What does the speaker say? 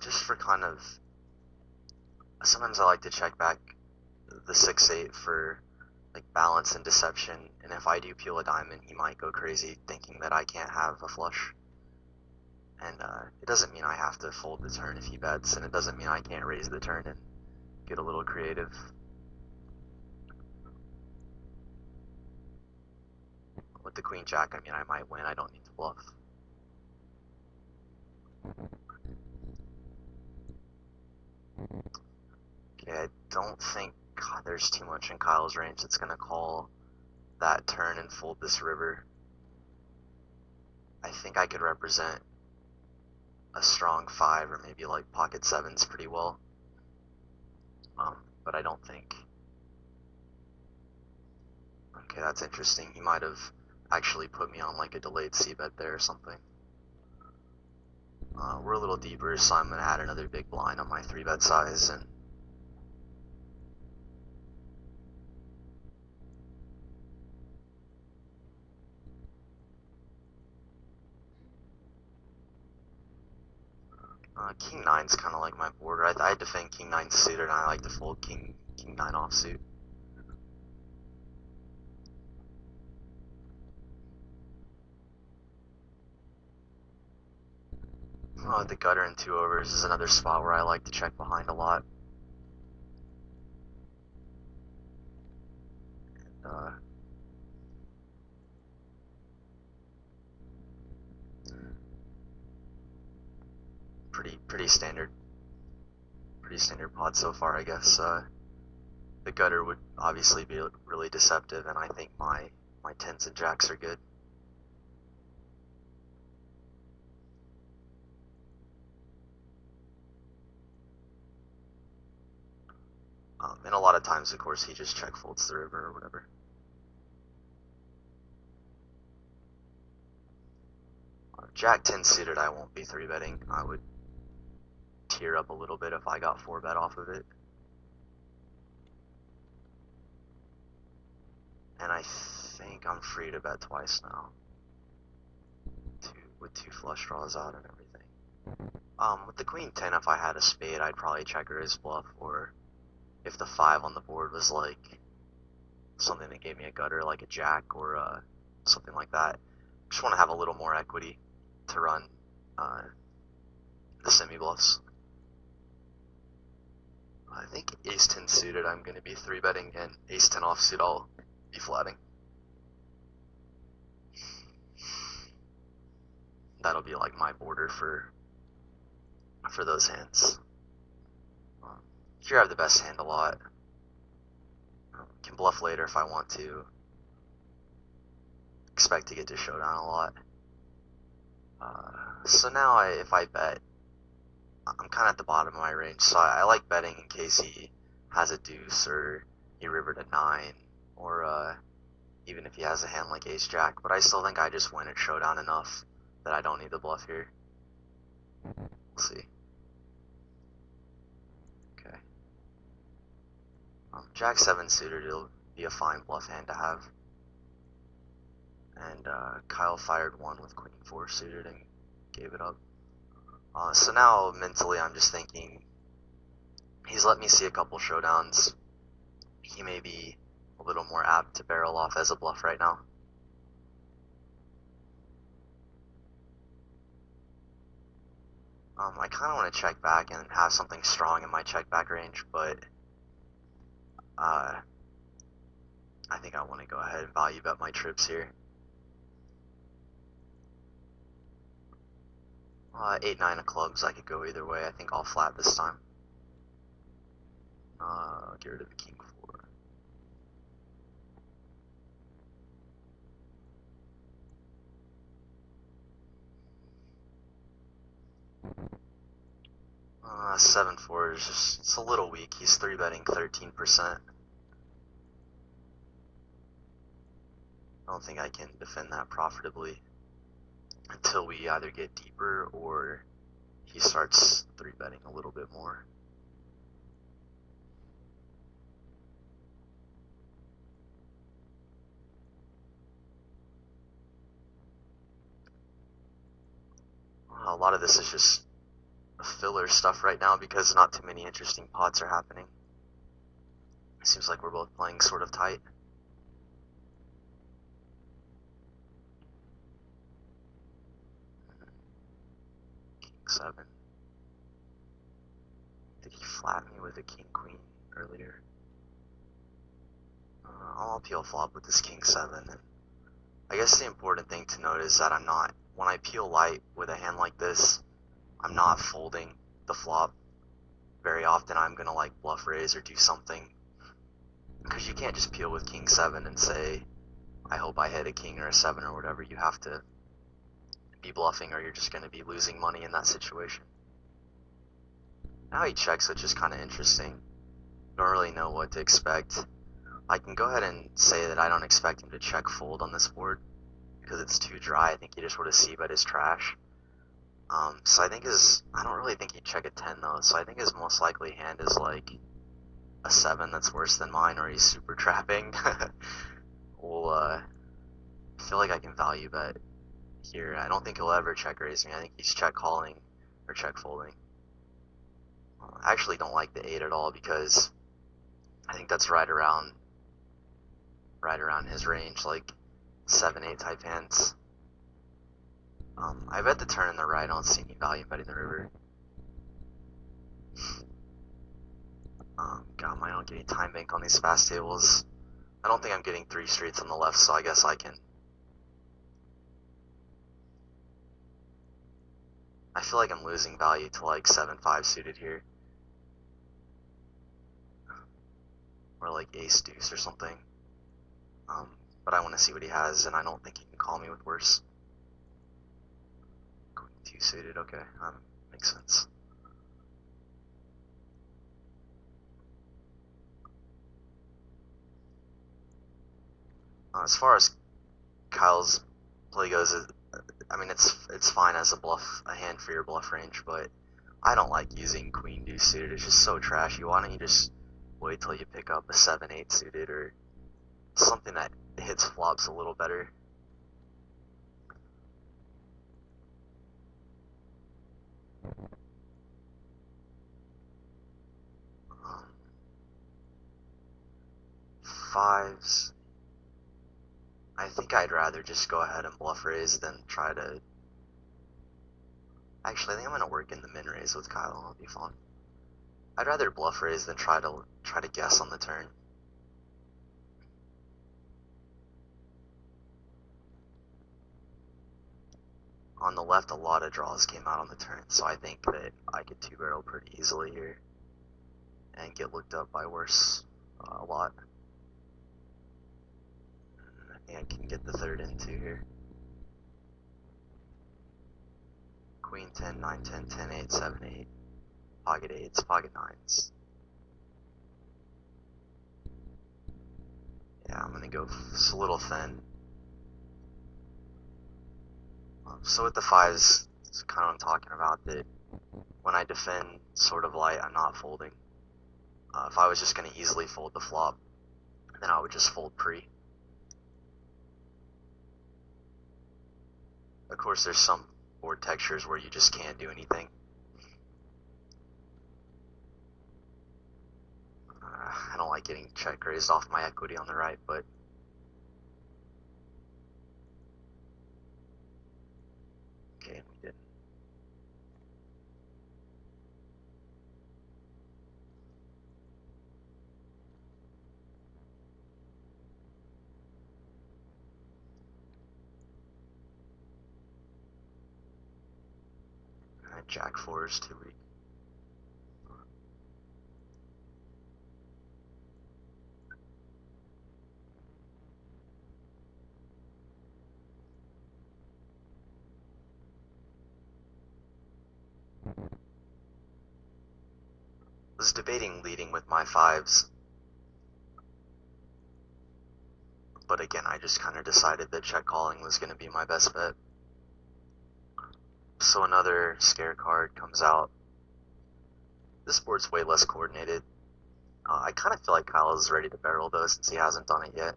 Just for kind of, sometimes I like to check back the 6-8 for like balance and deception, and if I do peel a diamond, he might go crazy thinking that I can't have a flush. And it doesn't mean I have to fold the turn if he bets, and it doesn't mean I can't raise the turn and get a little creative. With the queen jack, I mean, I might win. I don't need to bluff. Okay, I don't think there's too much in Kyle's range that's going to call that turn and fold this river. I think I could represent a strong 5 or maybe like pocket 7s pretty well. But I don't think. Okay, that's interesting. He might have actually put me on like a delayed c-bet there or something. We're a little deeper, so I'm going to add another big blind on my 3-bet size, and king 9's kind of like my border. I defend king 9 suited, and I like to fold king 9 offsuit. The gutter and 2 overs is another spot where I like to check behind a lot. And, pretty standard pod so far, I guess. The gutter would obviously be really deceptive, and I think my 10s and jacks are good. And a lot of times, of course, he just check folds the river or whatever. Jack 10 suited, I won't be 3-betting. I would tear up a little bit if I got 4-bet off of it. And I think I'm free to bet twice now, with 2 flush draws out and everything. With the queen 10, if I had a spade, I'd probably check his bluff, or if the 5 on the board was like something that gave me a gutter, like a jack or something like that. Just want to have a little more equity to run the semi-bluffs. I think ace 10 suited I'm going to be 3-betting, and ace 10 offsuit I'll be flatting. That'll be like my border for those hands. Here I have the best hand a lot. Can bluff later if I want to. Expect to get to showdown a lot. So now if I bet, I'm kind of at the bottom of my range, so I like betting in case he has a deuce or he rivered a 9, or even if he has a hand like ace jack, but I still think I just win at showdown enough that I don't need the bluff here. We'll see. Okay. Jack 7 suited, it'll be a fine bluff hand to have. And Kyle fired 1 with queen 4 suited and gave it up. So now mentally I'm just thinking, he's let me see a couple showdowns. He may be a little more apt to barrel off as a bluff right now. I kind of want to check back and have something strong in my check back range, but I think I want to go ahead and value bet my trips here. 8, 9 of clubs, I could go either way. I think I'll flat this time. Get rid of the king 4. 7-4 is just, it's a little weak. He's 3-betting 13%. I don't think I can defend that profitably until we either get deeper or he starts 3-betting a little bit more. A lot of this is just filler stuff right now because not too many interesting pots are happening. It seems like we're both playing sort of tight. King 7. Did he flat me with a king queen earlier? I'll peel flop with this king 7. And I guess the important thing to note is that when I peel light with a hand like this, I'm not folding the flop. Very often I'm gonna like bluff raise or do something, because you can't just peel with king 7 and say, I hope I hit a king or a 7 or whatever. You have to be bluffing or you're just gonna be losing money in that situation. Now he checks, which is kind of interesting. Don't really know what to expect. I can go ahead and say that I don't expect him to check fold on this board because it's too dry. I think he just would have c-bet his trash. So I don't really think he'd check a 10 though, so I think his most likely hand is like a 7 that's worse than mine, or he's super trapping. I feel like I can value bet here. I don't think he'll ever check raise me. I think he's check calling or check folding. I actually don't like the 8 at all because I think that's right around his range, like 7-8 type hands. I bet the turn in the right. I don't see any value betting the river. God, I don't get any time bank on these fast tables. I don't think I'm getting 3 streets on the left, so I guess I can. I feel like I'm losing value to like 7-5 suited here. Or like ace deuce or something. But I want to see what he has, and I don't think he can call me with worse. Queen 2 suited, okay, makes sense. As far as Kyle's play goes, I mean it's fine as a hand for your bluff range, but I don't like using queen deuce suited. It's just so trashy. Why don't you just wait till you pick up a 7-8 suited or something that hits flops a little better? Fives. I think I'd rather just go ahead and bluff raise than try to. Actually, I think I'm gonna work in the min raise with Kyle. It'll be fun. I'd rather bluff raise than try to guess on the turn. On the left, a lot of draws came out on the turn, so I think that I could 2-barrel pretty easily here and get looked up by worse a lot. I think I can get the third into here. Queen 10, 9, 10, 10, 8, 7, 8. Pocket 8s, pocket 9s. Yeah, I'm gonna go a little thin. So with the 5s, it's kind of what I'm talking about, that when I defend sort of light, I'm not folding. If I was just gonna easily fold the flop, then I would just fold pre. Of course, there's some board textures where you just can't do anything. I don't like getting check raised off my equity on the right, but okay, we didn't. Jack 4 is too weak. Was debating leading with my 5s, but again, I just kind of decided that check calling was going to be my best bet. So another scare card comes out. This board's way less coordinated. I kind of feel like Kyle is ready to barrel though, since he hasn't done it yet.